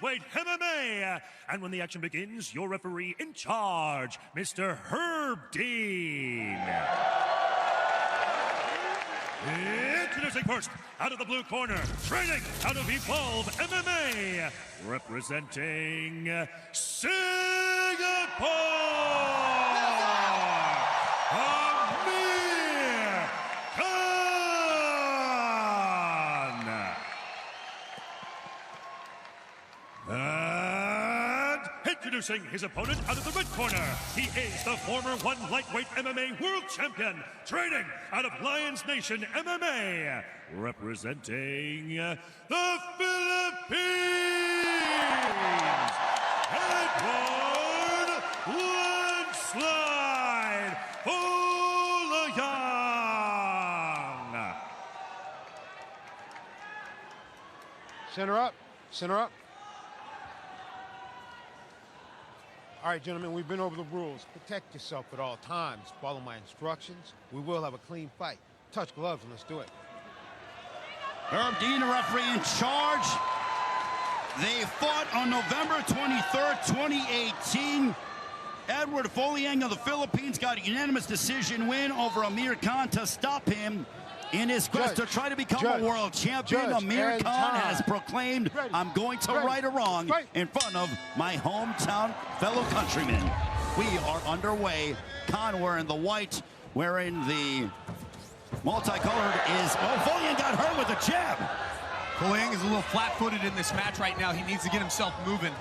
lightweight MMA. And when the action begins, your referee in charge, Mr. Herb Dean. Introducing first, out of the blue corner, training out of Evolve MMA, representing Singapore, Amir Khan. And introducing his opponent out of the red corner, he is the former one lightweight MMA world champion, training out of Lions Nation MMA, representing the Philippines, Eduard Landslide Folayang. Center up, center up. All right, gentlemen, we've been over the rules. Protect yourself at all times. Follow my instructions. We will have a clean fight. Touch gloves and let's do it. Herb Dean, the referee in charge. They fought on November 23rd, 2018. Eduard Folayang of the Philippines got a unanimous decision win over Amir Khan to stop him in his quest to try to become a world champion. Amir Khan has proclaimed, I'm going to right a wrong in front of my hometown fellow countrymen. We are underway. Khan wearing the white, wearing the multicolored is, oh, Folayang got hurt with a jab. Folayang is a little flat-footed in this match right now. He needs to get himself moving.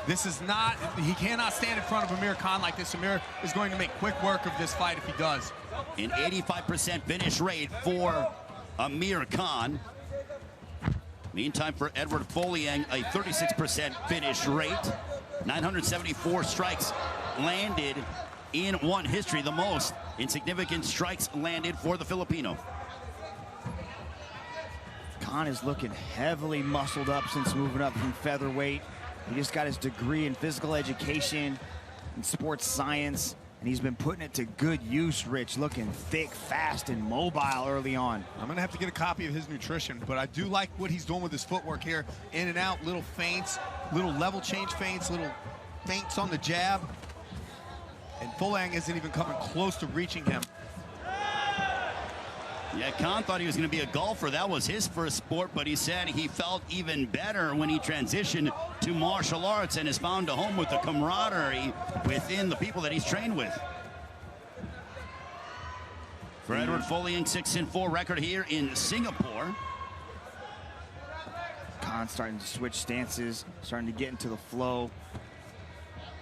This is not, he cannot stand in front of Amir Khan like this. Amir is going to make quick work of this fight if he does. An 85% finish rate for Amir Khan. Meantime, for Eduard Folayang, a 36% finish rate. 974 strikes landed in one history, the most insignificant strikes landed for the Filipino. Khan is looking heavily muscled up since moving up from featherweight. He just got his degree in physical education and sports science, and he's been putting it to good use, Rich. Looking thick, fast, and mobile early on. I'm going to have to get a copy of his nutrition, but I do like what he's doing with his footwork here. In and out, little feints, little level change feints, little feints on the jab. And Folayang isn't even coming close to reaching him. Yeah, Khan thought he was going to be a golfer. That was his first sport, but he said he felt even better when he transitioned to martial arts and has found a home with the camaraderie within the people that he's trained with. For Eduard Folayang, 6-4 record here in Singapore. Khan starting to switch stances, starting to get into the flow.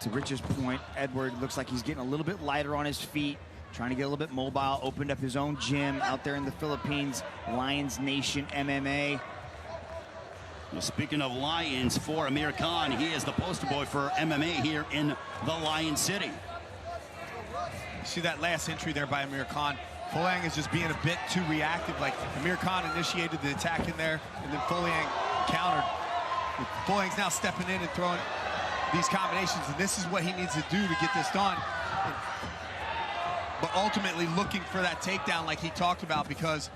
To Rich's point, Eduard looks like he's getting a little bit lighter on his feet, trying to get a little bit mobile, opened up his own gym out there in the Philippines, Lions Nation MMA. Well, speaking of Lions, for Amir Khan, he is the poster boy for MMA here in the Lion City. You see that last entry there by Amir Khan. Folayang is just being a bit too reactive. Like, Amir Khan initiated the attack in there, and then Folayang countered. Folayang's now stepping in and throwing these combinations, and this is what he needs to do to get this done. But ultimately looking for that takedown like he talked about, because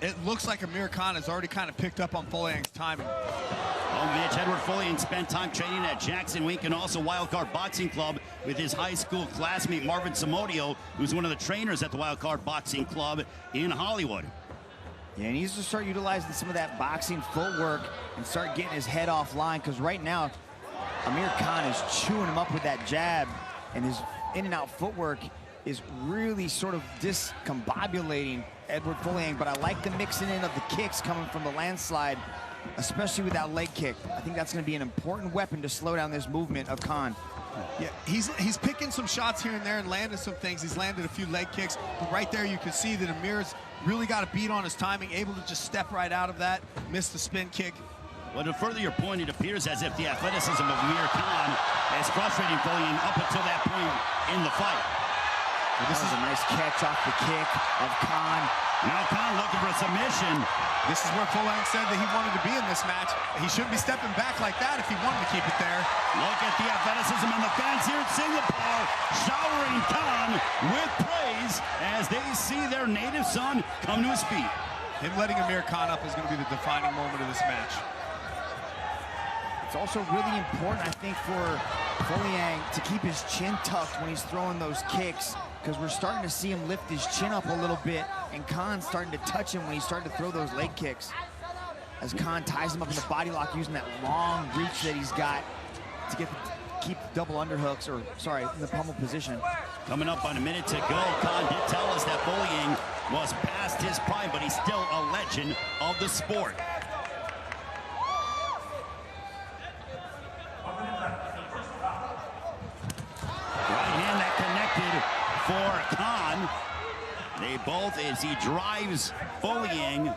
it looks like Amir Khan has already kind of picked up on Folayang's timing. Well, Mitch, Eduard Folayang spent time training at Jackson Wink and also Wildcard Boxing Club with his high school classmate Marvin Samodio, who's one of the trainers at the Wildcard Boxing Club in Hollywood. Yeah, he needs to start utilizing some of that boxing footwork and start getting his head offline, because right now Amir Khan is chewing him up with that jab, and his in and out footwork is really sort of discombobulating Eduard Folayang. But I like the mixing in of the kicks coming from the landslide, especially with that leg kick. I think that's going to be an important weapon to slow down this movement of Khan. Yeah, he's picking some shots here and there and landing some things. He's landed a few leg kicks, but right there you can see that Amir's really got a beat on his timing, able to just step right out of that, miss the spin kick. Well, to further your point, it appears as if the athleticism of Amir Khan is frustrating Folayang up until that point in the fight. Well, this is a nice catch off the kick of Khan. Now Khan looking for a submission. This is where Folayang said that he wanted to be in this match. He shouldn't be stepping back like that if he wanted to keep it there. Look at the athleticism, and the fans here in Singapore showering Khan with praise as they see their native son come to his feet. Him letting Amir Khan up is going to be the defining moment of this match. It's also really important, I think, for Folayang to keep his chin tucked when he's throwing those kicks, because we're starting to see him lift his chin up a little bit, and Khan's starting to touch him when he's starting to throw those leg kicks. As Khan ties him up in the body lock using that long reach that he's got to keep double underhooks, or sorry, in the pummel position. Coming up on a minute to go. Khan did tell us that Folayang was past his prime, but he's still a legend of the sport. Right hand that connected for Khan. They both, as he drives Folayang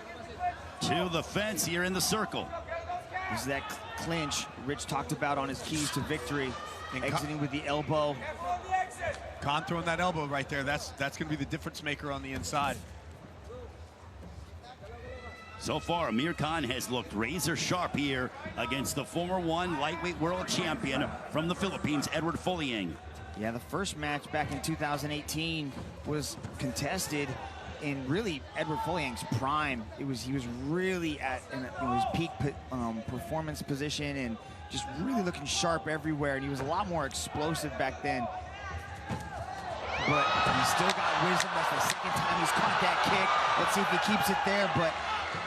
to the fence here in the circle. This is that clinch Rich talked about on his keys to victory, exiting with the elbow. Khan throwing that elbow right there, that's going to be the difference maker on the inside. So far, Amir Khan has looked razor sharp here against the former lightweight world champion from the Philippines, Eduard Folayang. Yeah, the first match back in 2018 was contested in really Eduard Folayang's prime. He was really at his peak performance position, and just really looking sharp everywhere, and he was a lot more explosive back then. But he's still got wisdom. That's the second time he's caught that kick. Let's see if he keeps it there, but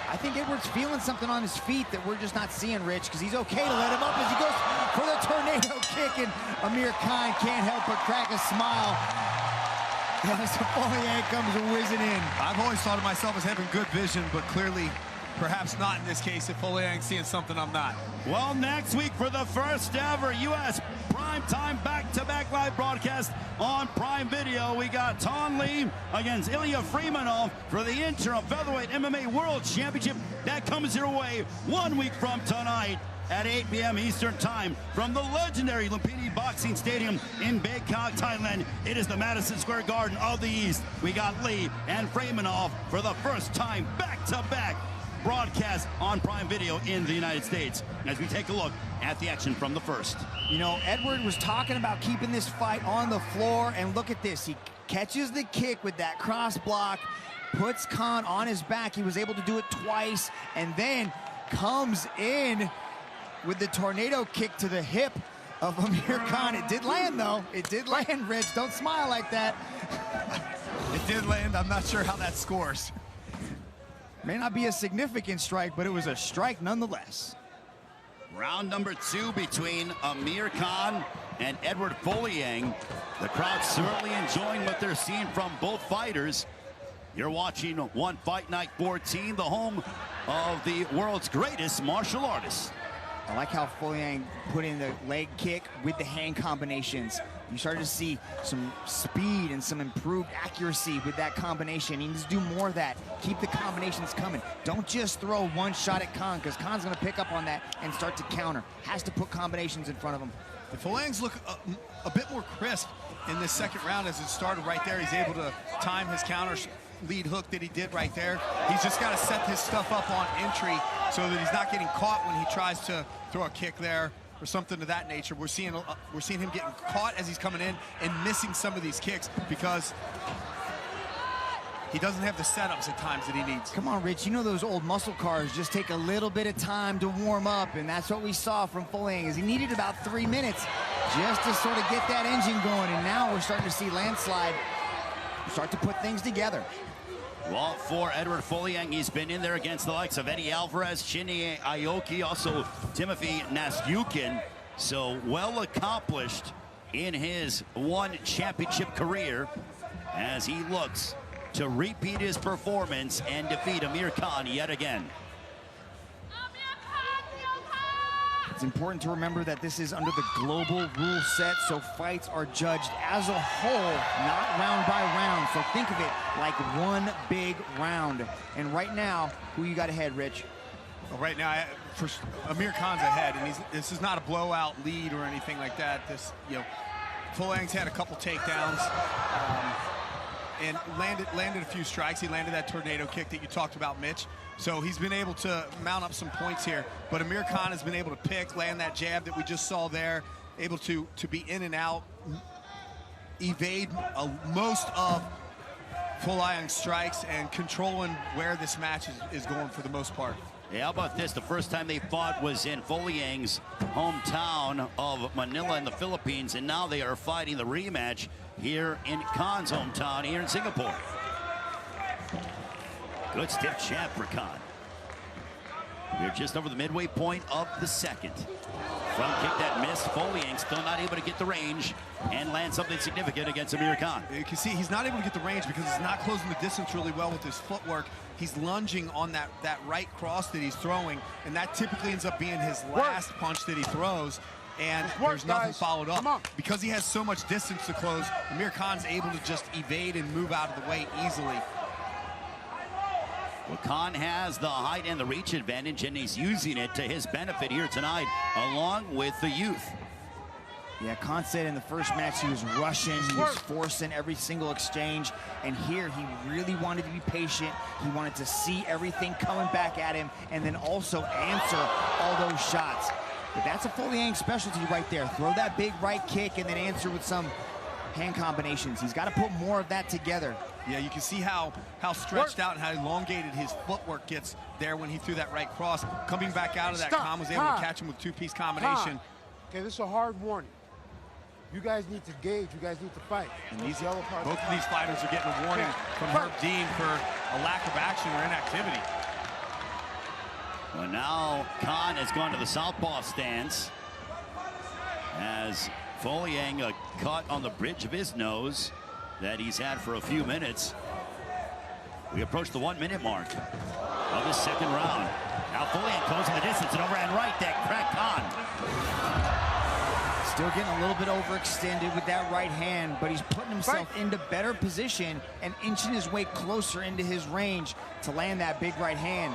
I think Edward's feeling something on his feet that we're just not seeing, Rich, because he's okay to let him up as he goes for the tornado kick, and Amir Khan can't help but crack a smile as Folayang comes whizzing in. I've always thought of myself as having good vision, but clearly, perhaps not in this case. If Folayang's seeing something I'm not. Well, next week for the first ever U.S. primetime back-to-back live broadcast on Prime Video, we got Ton Lee against Ilya Freemanov for the interim featherweight MMA World Championship. That comes your way 1 week from tonight at 8 p.m. Eastern Time from the legendary Lumpini Boxing Stadium in Bangkok, Thailand. It is the Madison Square Garden of the East. We got Lee and Freemanov for the first time back-to-back broadcast on Prime Video in the United States as we take a look at the action from the first. You know, Edward was talking about keeping this fight on the floor, and look at this. He catches the kick with that cross block, puts Khan on his back. He was able to do it twice, and then comes in with the tornado kick to the hip of Amir Khan. It did land, though. It did land, Rich. Don't smile like that. It did land. I'm not sure how that scores. May not be a significant strike, but it was a strike nonetheless. Round number 2 between Amir Khan and Eduard Folayang. The crowd certainly enjoying what they're seeing from both fighters. You're watching One Fight Night 14, the home of the world's greatest martial artists. I like how Folayang put in the leg kick with the hand combinations. You started to see some speed and some improved accuracy with that combination. He needs to do more of that. Keep the combinations coming. Don't just throw one shot at Khan, because Khan's going to pick up on that and start to counter. Has to put combinations in front of him. The Folayang's look a bit more crisp in this second round as it started right there. He's able to time his counter lead hook that he did right there. He's just got to set his stuff up on entry so that he's not getting caught when he tries to throw a kick there or something of that nature. We're seeing him getting caught as he's coming in and missing some of these kicks because he doesn't have the setups at times that he needs. Come on, Rich. You know those old muscle cars just take a little bit of time to warm up, and that's what we saw from Folayang. Is he needed about 3 minutes just to sort of get that engine going, and now we're starting to see landslide start to put things together. Well, for Eduard Folayang, he's been in there against the likes of Eddie Alvarez, Shinya Aoki, also Timothy Nastyukhin. So well accomplished in his one championship career as he looks to repeat his performance and defeat Amir Khan yet again. It's important to remember that this is under the global rule set, so fights are judged as a whole, not round by round. So think of it like one big round. And right now, who you got ahead, Rich? Well, right now, Amir Khan's ahead, and this is not a blowout lead or anything like that. Folayang's had a couple takedowns and landed a few strikes. He landed that tornado kick that you talked about, Mitch. So he's been able to mount up some points here. But Amir Khan has been able to land that jab that we just saw there, able to be in and out, evade most of Folayang's strikes, and controlling where this match is going for the most part. Hey, how about this? The first time they fought was in Folayang's hometown of Manila in the Philippines, and now they are fighting the rematch here in Khan's hometown here in Singapore. Good stiff jab for Khan. We're just over the midway point of the second. Front kick that missed. Folayang still not able to get the range and land something significant against Amir Khan. You can see he's not able to get the range because he's not closing the distance really well with his footwork. He's lunging on that right cross that he's throwing, and that typically ends up being his last punch that he throws. And there's nothing followed up. Because he has so much distance to close, Amir Khan's able to just evade and move out of the way easily. Well, Khan has the height and the reach advantage, and he's using it to his benefit here tonight, along with the youth. Yeah, Khan said in the first match he was rushing, he was forcing every single exchange, and here he really wanted to be patient. He wanted to see everything coming back at him and then also answer all those shots. But that's a Folayang specialty right there. Throw that big right kick and then answer with some hand combinations. He's got to put more of that together. Yeah, you can see how stretched out and how elongated his footwork gets there when he threw that right cross. Coming back out of that, Khan was able to catch him with two-piece combination. Okay, this is a hard warning. You guys need to gauge. You guys need to fight. And these yellow cards. Both of these fighters are getting a warning from Herb Dean for a lack of action or inactivity. Well, now Khan has gone to the southpaw stance as Folayang caught on the bridge of his nose that he's had for a few minutes. We approach the 1 minute mark of this second round. Now Folayang closing the distance and overhand right that cracked Khan. Still getting a little bit overextended with that right hand, but he's putting himself into better position and inching his way closer into his range to land that big right hand.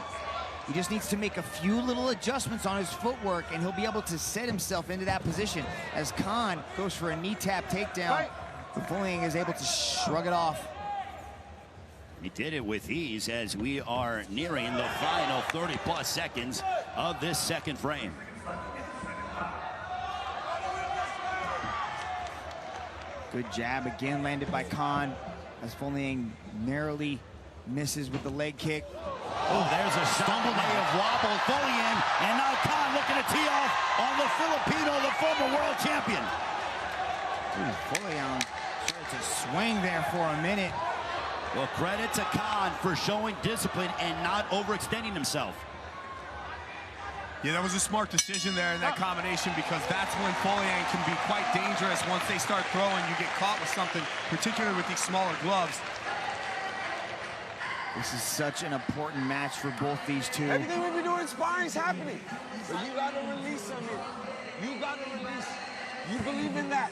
He just needs to make a few little adjustments on his footwork, and he'll be able to set himself into that position. As Khan goes for a knee tap takedown, Folayang is able to shrug it off. He did it with ease as we are nearing the final 30-plus seconds of this second frame. Good jab again landed by Khan as Folayang narrowly misses with the leg kick. Oh, there's a stumble, may have wobbled Folayang, and now Khan looking to tee off on the Filipino, the former world champion. Folayang started to swing there for a minute. Well, credit to Khan for showing discipline and not overextending himself. Yeah, that was a smart decision there in that combination, because that's when Folayang can be quite dangerous. Once they start throwing, you get caught with something, particularly with these smaller gloves. This is such an important match for both these two. Everything we've been doing in sparring is happening. But you got to release something. You got to release. You believe in that.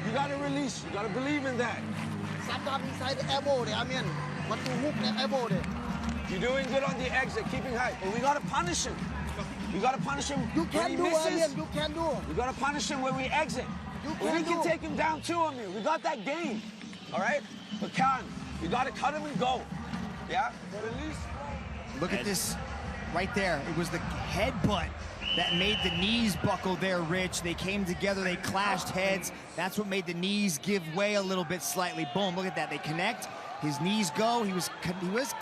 You got to release. You got to believe in that. You're doing good on the exit, keeping high. But we got to punish him. We got to punish him when he misses. You can do. We got to punish him when we exit. We can take him down too, Amir. We got that game. All right? But Khan, you got to cut him and go. Yeah? Release. Look at this right there. It was the headbutt that made the knees buckle there, Rich. They came together, they clashed heads. That's what made the knees give way a little bit slightly. Boom, look at that. They connect, his knees go. He was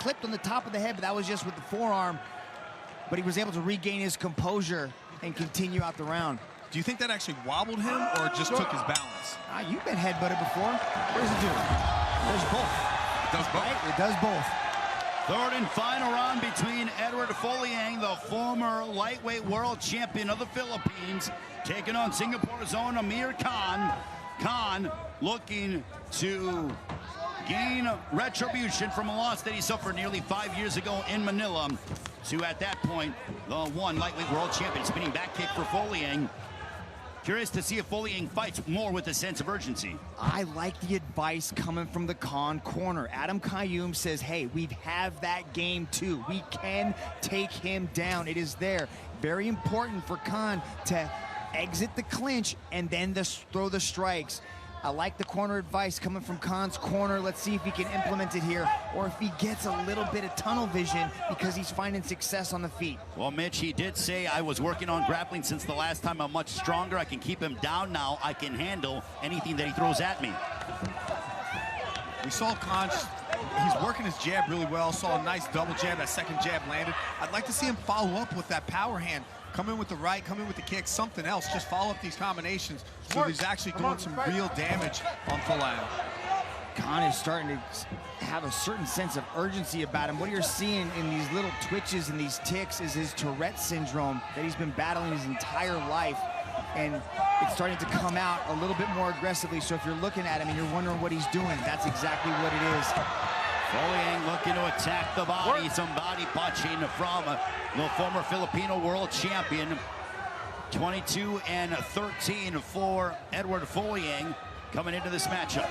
clipped on the top of the head, but that was just with the forearm. But he was able to regain his composure and continue out the round. Do you think that actually wobbled him or just took his balance? You've been headbutted before. What does it do? There's both. It does both. Right? It does both. Third and final round between Eduard Folayang, the former lightweight world champion of the Philippines, taking on Singapore's own Amir Khan. Khan looking to gain retribution from a loss that he suffered nearly 5 years ago in Manila to, at that point, the one lightweight world champion. Spinning back kick for Folayang. Curious to see if Folayang fights more with a sense of urgency. I like the advice coming from the Khan corner. Adam Qayyum says, hey, we have that game too. We can take him down. It is there. Very important for Khan to exit the clinch and then throw the strikes. I like the corner advice coming from Khan's corner. Let's see if he can implement it here, or if he gets a little bit of tunnel vision because he's finding success on the feet. Well, Mitch, he did say, I was working on grappling since the last time. I'm much stronger. I can keep him down now. I can handle anything that he throws at me. We saw Khan he's working his jab really well. Saw a nice double jab. That second jab landed. I'd like to see him follow up with that power hand. Come in with the right, come in with the kick, something else. Just follow up these combinations so he's actually doing some real damage on Folayang. Khan is starting to have a certain sense of urgency about him. What you're seeing in these little twitches and these ticks is his Tourette syndrome that he's been battling his entire life. And it's starting to come out a little bit more aggressively. So if you're looking at him and you're wondering what he's doing, that's exactly what it is. Folayang looking to attack the body. Some body punching from the former Filipino world champion. 22-13 for Eduard Folayang coming into this matchup.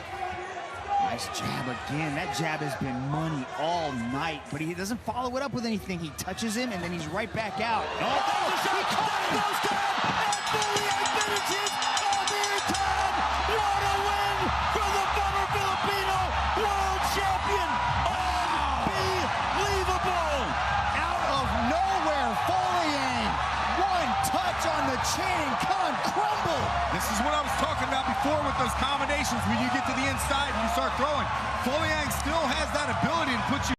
Nice jab again. That jab has been money all night, but he doesn't follow it up with anything. He touches him, and then he's right back out. Oh, he goes down, and Folayang finishes Amir Khan. What a win for the former Filipino world champion. Unbelievable. Out of nowhere, Folayang. One touch on the chin, and Khan crumbled. This is what I was talking about before with those combinations. When you get to the inside and you start throwing, Folayang still has that ability to put you